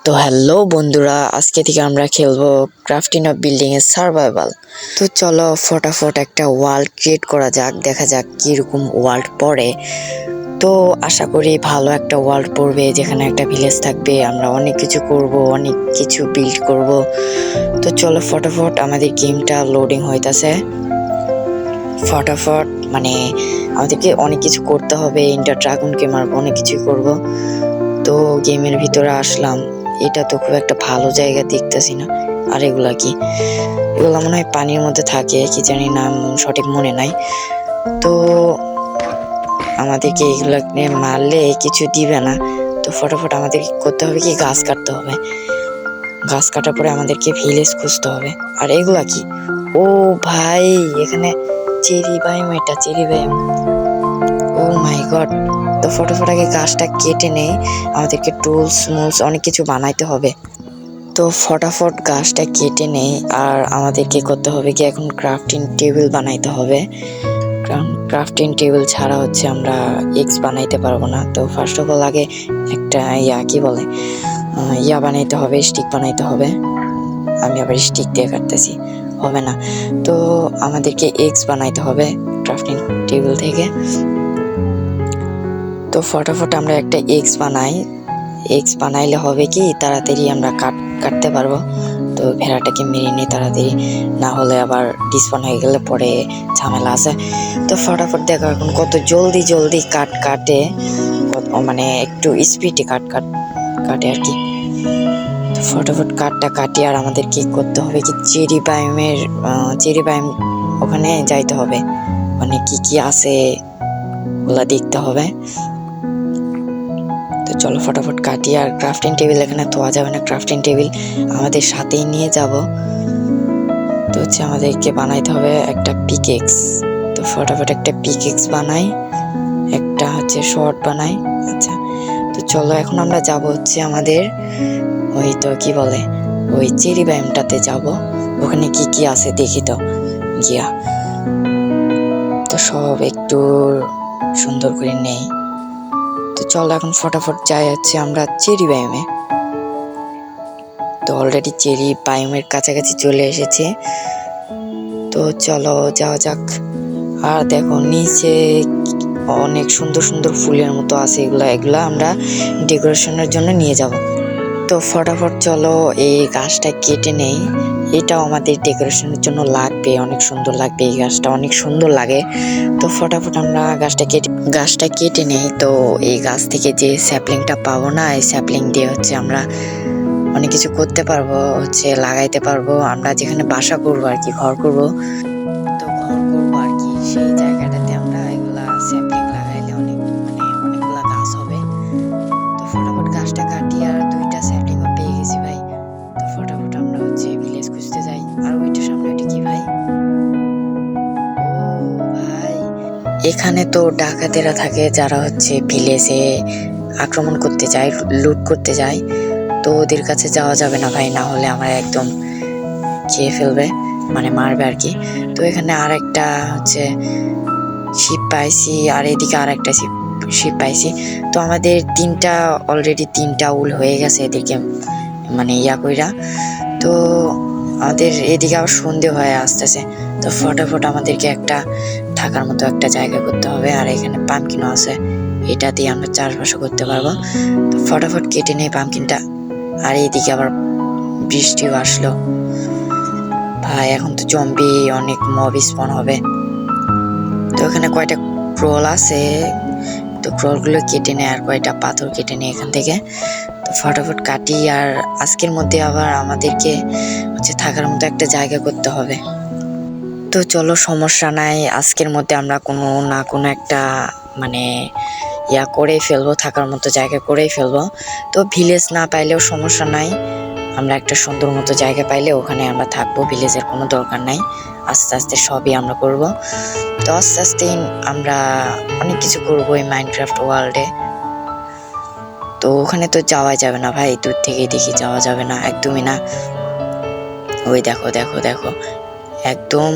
তো হ্যালো বন্ধুরা, আজকে থেকে আমরা খেলবো ক্রাফটিং অফ বিল্ডিং এর সার্ভাইভাল। তো চলো ফটাফট একটা ওয়ার্ল্ড ক্রিয়েট করা যাক, দেখা যাক কিরকম ওয়ার্ল্ড পড়ে। তো আশা করি ভালো একটা ওয়ার্ল্ড পড়বে, যেখানে একটা ভিলেজ থাকবে, আমরা অনেক কিছু করব, অনেক কিছু বিল্ড করব। তো চলো ফটাফট, আমাদের গেমটা লোডিং হইতাছে। ফটাফট মানে আমাদেরকে অনেক কিছু করতে হবে, ইন্টার ড্রাগনকে মারবো, অনেক কিছু করব। তো গেমের ভিতরে আসলাম, এটা তো খুব একটা ভালো জায়গা দেখতেছি না। আর এগুলা কি? এগুলা মনে হয় পানির মধ্যে থাকে, কি জানি নাম সঠিক মনে নাই। তো আমাদেরকে এগুলাকে মারলে কিছু দিবে না। তো ফটাফট আমাদের করতে হবে কি, গাছ কাটতে হবে। গাছ কাটার পরে আমাদেরকে ভিলেজ খুঁজতে হবে। আর এগুলা কি? ও ভাই, এখানে চেরি বায়ুম, এটা চেরি বায়ুম। ও মাই গড। তো ফটাফট আগে গাছটা কেটে নেই, আমাদেরকে টুলস মুলস অনেক কিছু বানাইতে হবে। তো ফটাফট গাছটা কেটে নেই, আর আমাদেরকে করতে হবে কি, এখন ক্রাফটিং টেবিল বানাইতে হবে। ক্রাফটিং টেবিল ছাড়া হচ্ছে আমরা এক্স বানাইতে পারবো না। তো ফার্স্ট অফ অল আগে একটা কি বলে বানাইতে হবে, স্টিক বানাইতে হবে। আমি আবার স্টিক দিয়ে কাটতেছি, হবে না। তো আমাদেরকে এক্স বানাইতে হবে ক্রাফটিং টেবিল থেকে। তো ফটাফট আমরা একটা এক্স বানাই। এক্স বানাইলে হবে কি, তাড়াতাড়ি আমরা কাটতে পারবো। তো ভেড়াটাকে মেরে নিই তাড়াতাড়ি, না হলে আবার ডিসপান হয়ে গেলে পরে ঝামেলা আছে। তো ফটাফট দেখো এখন কত জলদি জলদি কাটে, মানে একটু স্পিডে কাটে আর কি। তো ফটাফট কাটি, আর আমাদের কি করতে হবে কি, চেরি বায়ুম ওখানে যাইতে হবে, মানে কি কি আছে ওগুলা দেখতে হবে। তো চলো ফটাফট কাটি। আর ক্রাফটিং টেবিল এখানে থোয়া যাবে না, ক্রাফটিং টেবিল আমাদের সাথেই নিয়ে যাব। তো হচ্ছে আমাদেরকে বানাইতে হবে একটা পিকেক্স। তো ফটাফট একটা পিকেক্স বানাই, একটা হচ্ছে শর্ট বানাই। আচ্ছা, তো চলো এখন আমরা যাব হচ্ছে আমাদের ওই তো কি বলে ওই চেরি বায়ুমটাতে যাব। ওখানে কি কি আছে দেখি তো গিয়া। তো সব একটু সুন্দর করে নেই। তো চলো এখন ফটাফট যাই হচ্ছে আমরা চেরি বায়ুমে। তো অলরেডি চেরি বায়ুমের কাছাকাছি চলে এসেছে। তো চলো যাওয়া যাক। আর দেখো নিচে অনেক সুন্দর সুন্দর ফুলের মতো আছে, এগুলা আমরা ডেকোরেশনের জন্য নিয়ে যাব। তো ফটাফট চলো এই গাছটা কেটে নেই, এটাও আমাদের ডেকোরেশনের জন্য লাগবে, অনেক সুন্দর লাগবে, এই গাছটা অনেক সুন্দর লাগে। তো ফটাফট আমরা গাছটা কেটে নেই। তো এই গাছ থেকে যে স্যাপলিংটা পাবো না, এই স্যাপলিং দিয়ে হচ্ছে আমরা অনেক কিছু করতে পারবো, হচ্ছে লাগাইতে পারবো, আমরা যেখানে বাসা করবো আর কি, ঘর করবো। তো ঘর করবো আর কি, সেই জায়গাটাতে আমরা এগুলা স্যাপলিং লাগাইলে অনেকগুলা গাছ হবে। তো ফটাফট গাছটা কাটি, আর দুইটা স্যাপলিংও পেয়ে গেছি ভাই। তো ফটাফট আমরা হচ্ছে ভিলেজ খুঁজতে যাই। আর ওইটা সামনে ওইটা কি ভাই? ও ভাই, এখানে তো ডাকাতেরা থাকে, যারা হচ্ছে ভিলেজে আক্রমণ করতে যায়, লুট করতে যায়। তো ওদের কাছে যাওয়া যাবে না ভাই, না হলে আমরা একদম খেয়ে ফেলবে, মানে মারবে আর কি। তো এখানে আর একটা হচ্ছে শিপ পাইছি, আর এদিকে আর একটা শিপ পাইছি। তো আমাদের অলরেডি তিনটা উল হয়ে গেছে এদিকে, মানে কইরা। তো আমাদের এদিকে আবার সন্ধে হয়ে আসতেছে। তো ফটাফট আমাদেরকে একটা থাকার মতো একটা জায়গা করতে হবে। আর এখানে পাম্পকিনও আছে, এটা দিয়ে আমরা চাষবাসও করতে পারবো। তো ফটাফট কেটে নেই পাম্পকিনটা। আর এইদিকে আবার বৃষ্টিও আসলো ভাই, এখন তো জম্বি অনেক মব স্পন হবে। তো এখানে কয়টা ক্রল আছে, তো ক্রলগুলো কেটে নেয়, আর কয়টা পাথর কেটে নেয় এখান থেকে। তো ফটাফট কাটি। আর আজকের মধ্যে আবার আমাদেরকে হচ্ছে থাকার মতো একটা জায়গা করতে হবে। তো চলো সমস্যা নাই, আজকের মধ্যে আমরা কোনো একটা মানে করে ফেলবো, থাকার মতো জায়গা করেই ফেলবো। তো ভিলেজ না পাইলেও সমস্যা নাই, আমরা একটা সুন্দর মতো জায়গা পাইলে ওখানে আমরা থাকবো, ভিলেজের কোনো দরকার নাই। আস্তে আস্তে সবই আমরা করব। তো আস্তে আস্তে আমরা অনেক কিছু করবো এই মাইনক্রাফট ওয়ার্ল্ডে। তো ওখানে তো যাওয়া যাবে না ভাই, দূর থেকেই দেখি, যাওয়া যাবে না একদমই না। ওই দেখো দেখো দেখো, একদম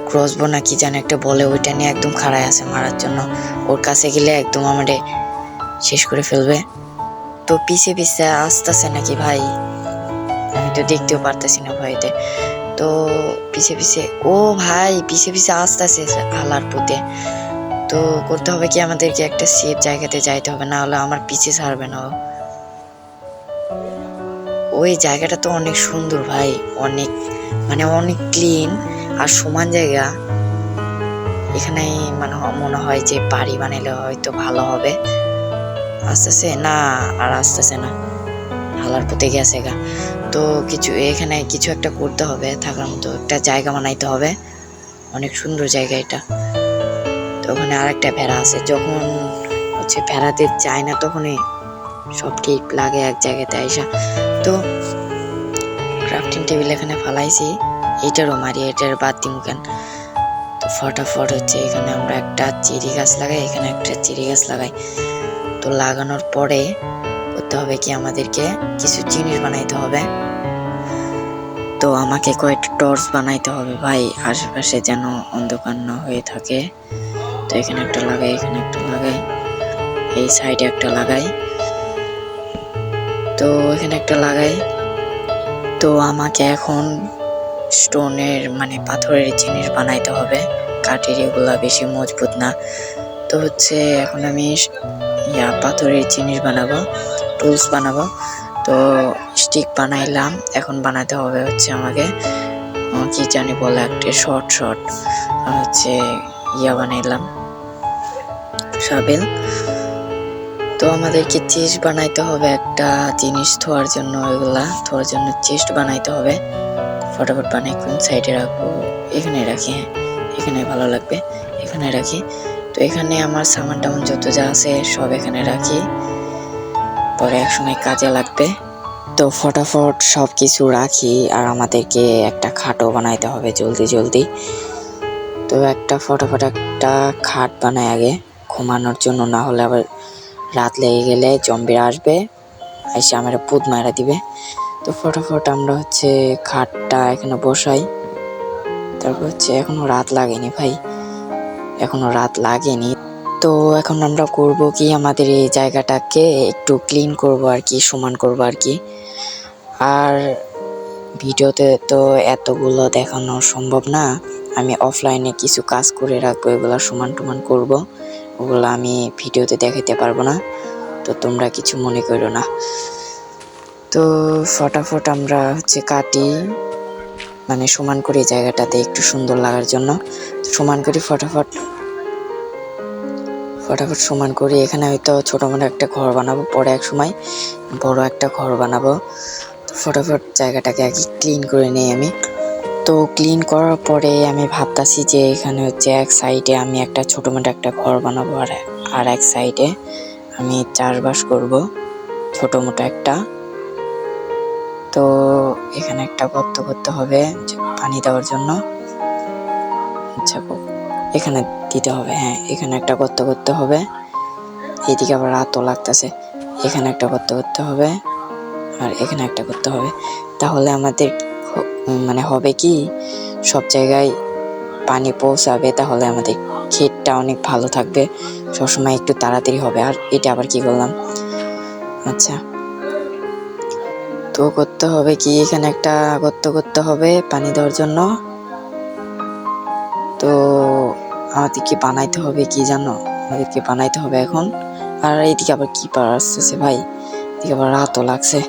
ক্রসবো না কি জানি একটা বলে, ওইটা নিয়ে একদম খাড়ায় আছে মারার জন্য। ওর কাছে গেলে একদম আমাদের শেষ করে ফেলবে। তো পিছে পিছে আসতেছে নাকি ভাই, আমি তো দেখতেও পারতেছি না ভয়তে। তো পিছে পিছে, ও ভাই পিছে পিছে আসতেছে হালার পুঁতে। তো করতে হবে কি, আমাদেরকে একটা সেফ জায়গাতে যাইতে হবে, না হলে আমার পিছে ছাড়বে না ও। ওই জায়গাটা তো অনেক সুন্দর ভাই, অনেক মানে অনেক ক্লিন আর সমান জায়গা। এখানে মানে মনে হয় যে বাড়ি বানাইলে হয়তো ভালো হবে। আসতেছে না, আর আসতেছে না, হালার পুঁতে গেছে গা। তো কিছু এখানে কিছু একটা করতে হবে, থাকার মতো একটা জায়গা বানাইতে হবে। অনেক সুন্দর জায়গা এটা। তো ওখানে আর একটা ভেড়া আছে, যখন হচ্ছে ভেড়াতে যায় না তখনই সব ঠিক লাগে এক জায়গাতে আইসা। তো ক্রাফটিং টেবিল এখানে ফালাইছি, এইটারও মারি, এটার বাদ দিমু কেন। তো ফটাফট হচ্ছে এখানে আমরা একটা চেরি গাছ লাগাই, এখানে একটা চেরি গাছ লাগাই। তো লাগানোর পরে করতে হবে কি, আমাদেরকে কিছু জিনিস বানাইতে হবে। তো আমাকে কয়েকটা টর্চ বানাইতে হবে ভাই, আশেপাশে যেন অন্ধকার না হয়ে থাকে। তো এখানে একটা লাগাই, এখানে একটা লাগাই, এই সাইডে একটা লাগাই, তো এখানে একটা লাগাই। তো আমাকে এখন স্টোনের মানে পাথরের জিনিস বানাইতে হবে, কাঠের এগুলা বেশি মজবুত না। তো হচ্ছে এখন আমি পাথরের জিনিস বানাবো, টুলস বানাবো। তো স্টিক বানাইলাম, এখন বানাতে হবে হচ্ছে আমাকে কি জানি বলে একটা শর্ট হচ্ছে বানাইলাম শাবেল। তো আমাদেরকে চেস্ট বানাইতে হবে, একটা জিনিস থোয়ার জন্য, এগুলা থোয়ার জন্য চেস্ট বানাইতে হবে। ফটাফট বানাই, কোন সাইডে রাখবো, এখানে রাখি, হ্যাঁ এখানে ভালো লাগবে, এখানে রাখি। তো এখানে আমার সামান টামান যত যা আছে সব এখানে রাখি, পরে একসময় কাজে লাগবে। তো ফটাফট সব কিছু রাখি, আর আমাদেরকে একটা খাটও বানাইতে হবে জলদি। তো ফটাফট একটা খাট বানাই আগে ঘুমানোর জন্য, না হলে আবার রাত লেগে গেলে জম্বিরা আসবে, এসে আমার পুত মারা দিবে। তো ফটাফট আমরা হচ্ছে খাটটা এখানে বসাই। তারপর হচ্ছে এখনো রাত লাগেনি ভাই, এখনো রাত লাগেনি। তো এখন আমরা করব কি, আমাদের এই জায়গাটাকে একটু ক্লিন করব আর কি, সমান করব আর কি। আর ভিডিওতে তো এতগুলো দেখানো সম্ভব না, আমি অফলাইনে কিছু কাজ করে রাখবো, এগুলা সমান টমান করবো, ওগুলো আমি ভিডিওতে দেখাতে পারবো না, তো তোমরা কিছু মনে করো না। তো ফটাফট আমরা হচ্ছে কাটি, মানে সমান করে জায়গাটাতে একটু সুন্দর লাগার জন্য সমান করি। ফটাফট সমান করি। এখানে হয়তো ছোট মোটো একটা ঘর বানাবো, পরে এক সময় বড় একটা ঘর বানাবো। তো ফটাফট জায়গাটাকে আগে ক্লিন করে নিই আমি। তো ক্লিন করার পরে আমি ভাবতাছি যে এখানে হচ্ছে এক সাইডে আমি একটা ছোট মোটো একটা ঘর বানাবো, আর এক সাইডে আমি চাষবাস করব ছোট মোটো একটা। তো এখানে একটা গর্ত করতে হবে পানি দেওয়ার জন্য, আচ্ছা এখানে দিতে হবে, হ্যাঁ এখানে একটা গর্ত করতে হবে। এইদিকে আবার রাতও লাগতেছে, এখানে একটা গর্ত করতে হবে, আর এখানে একটা করতে হবে। তাহলে আমাদের মানে হবে কি, সব জায়গায় পানি পৌঁছাবে, তাহলে আমাদের ক্ষেতটা অনেক ভালো থাকবে, সবসময় একটু তাড়াতাড়ি হবে। আর এটা আবার কি করলাম, আচ্ছা তো করতে হবে কি, এখানে একটা গর্ত করতে হবে পানি দেওয়ার জন্য। তো আমাদেরকে বানাইতে হবে কি জানো, আমাদেরকে বানাইতে হবে এখন। আর এইদিকে আবার কি পার আসতেছে ভাই, এদিকে আবার রাতও লাগছে।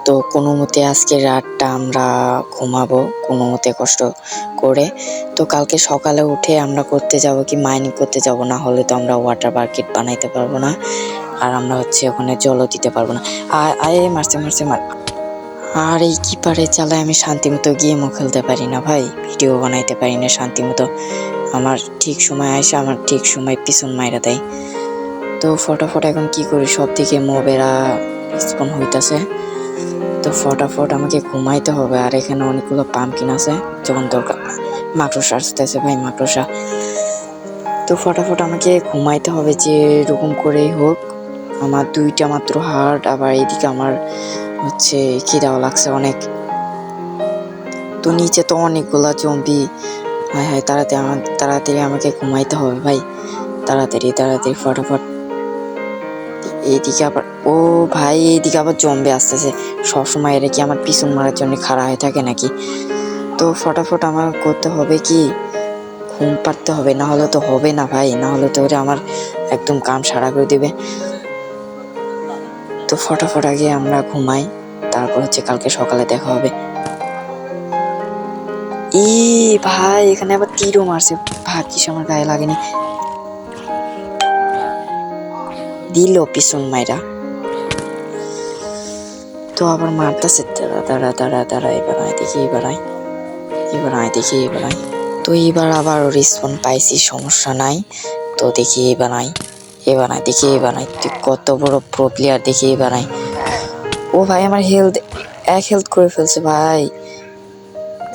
তো কোনো মতে আজকে রাতটা আমরা ঘুমাবো কোনো মতে কষ্ট করে। তো কালকে সকালে উঠে আমরা করতে যাব কি, মাইনিং করতে যাব, না হলে তো আমরা ওয়াটার বাকেট বানাইতে পারবো না, আর আমরা হচ্ছে ওখানে জলও দিতে পারবো না। মারছে আর এই কিপারে চালায় আমি শান্তি মতো গেমও খেলতে পারি না ভাই, ভিডিও বানাইতে পারি না শান্তি মতো। আমার ঠিক সময় আসে, আমার ঠিক সময় পিছন মাইরা দেয়। তো ফটাফট এখন কি করি, সব দিকে মোবেরা রেসপন্ড হইতাছে। তো ফটাফট আমাকে ঘুমাইতে হবে, আর এখানে অনেকগুলো পাম্পকিন আছে যখন দরকার। মাকড়সা আসতেছে ভাই, মাকড়সা। তো ফটাফট আমাকে ঘুমাইতে হবে যে এরকম করেই হোক। আমার 2টা মাত্র হার্ট, আবার এদিকে আমার হচ্ছে খিদাও লাগছে অনেক। তো নিচে তো অনেকগুলা জম্বি, হায় তাড়াতাড়ি আমাকে ঘুমাইতে হবে ভাই, তাড়াতাড়ি ফটাফট। এইদিকে আবার ও ভাই, এইদিকে আবার জম্বে আসতেছে। সবসময় এরা কি আমার পিছন মারার জন্য খাড়া হয়ে থাকে নাকি? তো ফটাফট আমার করতে হবে কি, ঘুম পাড়তে হবে, না হলে তো হবে না ভাই, না হলে তো ওরা আমার একদম কাম সারা করে দেবে। তো ফটাফট আগে আমরা ঘুমাই, তারপর হচ্ছে কালকে সকালে দেখা হবে। ই ভাই, এখানে আবার তীরও মারছে, ভাগ্যিস আমার গায়ে লাগেনি। দিল পিছন মাইরা, তো আবার মারতেছে। দাঁড়া দাঁড়া দাঁড়া দাঁড়া, এবার আয় দেখি, এবার আয়, এবার আয় দেখি, এবার আয়। তো এবার আবার রেসপন্স পাইছি, সমস্যা নাই। তো দেখি এবার আয়, এবার আয় দেখি, এবার আয়। তুই কত বড় প্রো প্লেয়ার, দেখি এবার আয়। ও ভাই, আমার হেলথ 1 হেলথ করে ফেলছে ভাই।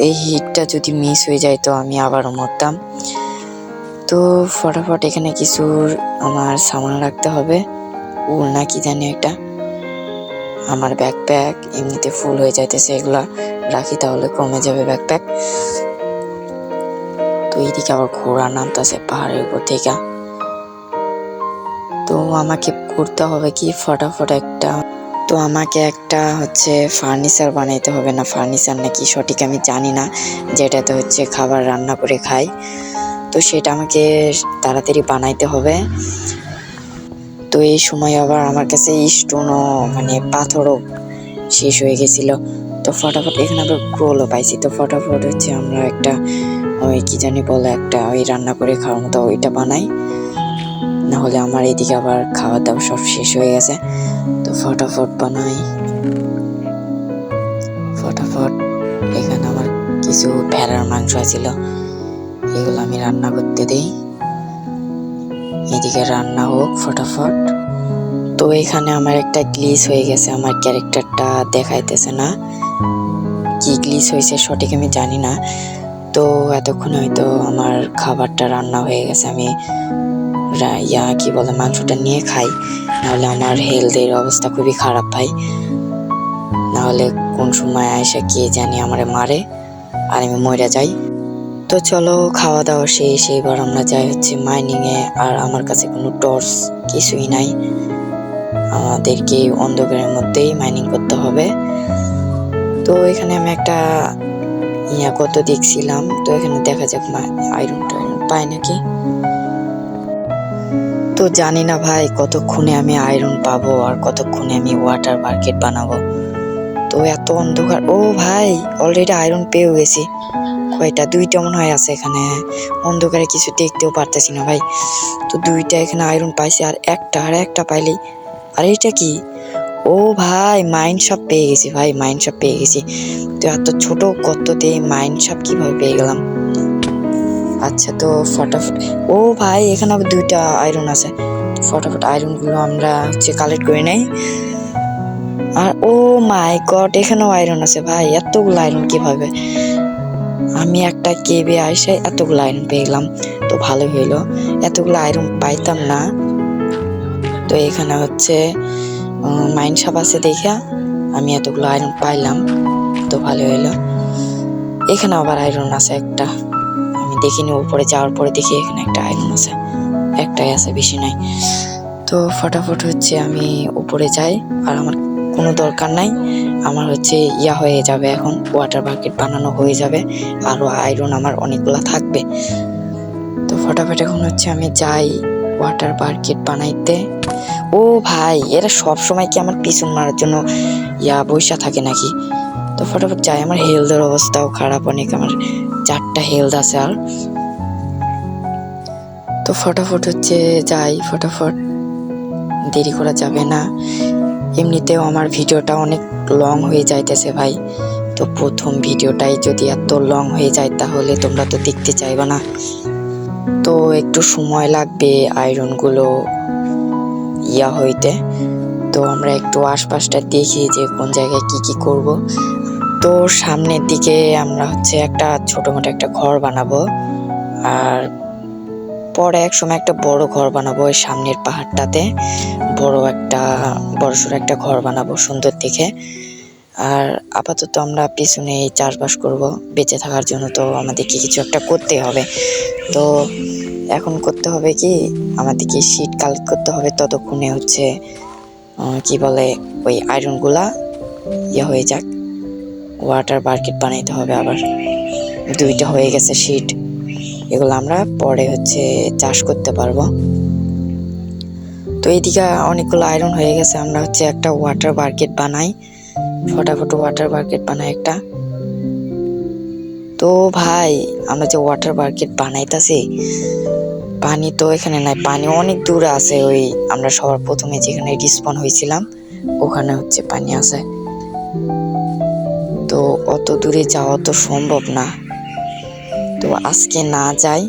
এই হিটটা যদি মিস হয়ে যায় তো আমি আবারও মরতাম। তো ফটাফট এখানে কিছু আমার সামান রাখতে হবে, উল না কি জানি একটা। আমার ব্যাকপ্যাক এমনিতে ফুল হয়ে যাইতেছে, এগুলা রাখি তাহলে কমে যাবে ব্যাকপ্যাক। তো এইদিকে আবার ঘোড়া নামতেছে পাহাড়ের উপর থেকে। তো আমাকে করতে হবে কি ফটাফট একটা, তো আমাকে একটা হচ্ছে ফার্নিচার বানাইতে হবে, না ফার্নিচার নাকি সঠিক আমি জানি না, যেটাতে হচ্ছে খাবার রান্না করে খাই। তো সেটা আমাকে তাড়াতাড়ি বানাইতে হবে। তো এই সময় আবার আমার কাছে স্টোনও মানে পাথরও শেষ হয়ে গেছিল। তো ফটাফট এখানে আবার ক্রোলও পাইছি। তো ফটাফট হচ্ছে আমরা একটা ওই কি জানি বলে, একটা ওই রান্না করে খাওয়ার মতো ওইটা বানাই, না হলে আমার এদিকে আবার খাওয়া দাওয়া সব শেষ হয়ে গেছে। তো ফটাফট বানাই, ফটাফট। এখানে আমার কিছু ভেড়ার মাংস ছিল, এগুলো আমি রান্না করতে দিই। এদিকে রান্না হোক ফটাফট। তো এখানে আমার একটা গ্লিচ হয়ে গেছে, আমার ক্যারেক্টারটা দেখাইতেছে না, কি গ্লিচ হয়েছে সঠিক আমি জানি না। তো এতক্ষণ হয়তো আমার খাবারটা রান্না হয়ে গেছে, আমি কি বলে মাংসটা নিয়ে খাই, নাহলে আমার হেলথের অবস্থা খুবই খারাপ ভাই। নাহলে কোন সময় এসে কে জানি আমারে মারে আর আমি মরে যাই। তো চলো খাওয়া দাওয়া শেষ, এবার আমরা যাই হচ্ছে মাইনিংয়ে। আর আমার কাছে কোনো টর্চ কিছুই নাই, আমাদেরকে অন্ধকারের মধ্যেই মাইনিং করতে হবে। তো এখানে আমি একটা কত দেখছিলাম, তো এখানে দেখা যাক আয়রন টায়রন পাই নাকি। তো জানি না ভাই কতক্ষণে আমি আয়রন পাবো আর কতক্ষণে আমি ওয়াটার বাকেট বানাবো। তো এত অন্ধকার, ও ভাই অলরেডি আয়রন পেয়েও গেছি। কয়টা, 2টা মনে হয় আছে এখানে, অন্ধকারে কিছু দেখতেও পারতেছি না ভাই। তো 2টা এখানে আয়রন পাইছি, আর একটা পাইলেই। আর এটা কি, ও ভাই মাইন্ড শপ পেয়ে গেছি ভাই, মাইন্ড শপ পেয়ে গেছি। তো এত ছোট গর্ততে মাইন্ড শপ কিভাবে পেয়ে গেলাম? আচ্ছা, তো ফটাফট, ও ভাই এখানে আবার 2টা আয়রন আছে। ফটাফট আয়রন গুলো আমরা হচ্ছে কালেক্ট করে নেই। আর ও মাই গড, এখানেও আয়রন আছে ভাই, এতগুলো আয়রন কিভাবে? আমি একটা কেবে আইসে এতগুলো আয়রন পেয়ে গেলাম, তো ভালো হইলো, এতগুলো আয়রন পাইতাম না। তো এখানে হচ্ছে মাইন্ড শপ আছে দেখা আমি এতগুলো আয়রন পাইলাম, তো ভালো হইলো। এখানে আবার আয়রন আছে একটা, আমি দেখিনি, উপরে যাওয়ার পরে দেখি এখানে একটা আয়রন আছে, একটাই আছে, বেশি নাই। তো ফটাফট হচ্ছে আমি উপরে যাই, আর আমার কোনো দরকার নাই, আমার হচ্ছে হয়ে যাবে, এখন ওয়াটার বাকেট বানানো হয়ে যাবে, আরও আয়রন আমার অনেকগুলো থাকবে। তো ফটাফট এখন হচ্ছে আমি যাই ওয়াটার বাকেট বানাইতে। ও ভাই, এরা সব সময় কি আমার পিছন মারার জন্য বইসা থাকে নাকি? তো ফটাফট যাই, আমার হেলথের অবস্থাও খারাপ অনেক, আমার 4টা হেলথ আছে আর। তো ফটাফট হচ্ছে যাই, ফটাফট, দেরি করা যাবে না। এমনিতেও আমার ভিডিওটা অনেক লং হয়ে যাইতেছে ভাই, তো প্রথম ভিডিওটাই যদি এত লং হয়ে যায় তাহলে তোমরা তো দেখতে চাইবে না। তো একটু সময় লাগবে আয়রনগুলো হইতে। তো আমরা একটু আশপাশটা দেখি যে কোন জায়গায় কি কি করব। তো সামনের দিকে আমরা হচ্ছে একটা ছোটমোটো একটা ঘর বানাবো, আর পরে এক সময় একটা বড় ঘর বানাবো ওই সামনের পাহাড়টাতে, বড়সড় একটা ঘর বানাবো সুন্দর দেখে। আর আপাতত আমরা পিছনে চাষবাস করব বেঁচে থাকার জন্য, তো আমাদেরকে কিছু একটা করতে হবে। তো এখন করতে হবে কি, আমাদেরকে শীট কালেক্ট করতে হবে, ততক্ষণে হচ্ছে কি বলে ওই আয়রনগুলা হয়ে যাক, ওয়াটার বাকেট বানাইতে হবে। আবার 2টা হয়ে গেছে শিট, এগুলো আমরা পরে চাষ করতে পারবো। তো এইদিকে অনেকগুলো আয়রন হয়ে গেছে, আমরা একটা ওয়াটার বাকেট বানাই, ফটাফট ওয়াটার বাকেট বানাই একটা। তো ভাই আমরা যে ওয়াটার বাকেট বানাইতাছি, পানি তো এখানে নাই, পানি অনেক দূরে আছে। ওই আমরা সবার প্রথমে যেখানে রিসপন হয়েছিলাম ওখানে পানি আছে। তো অত দূরে যাওয়া তো সম্ভব না, তো আজকে না যাই,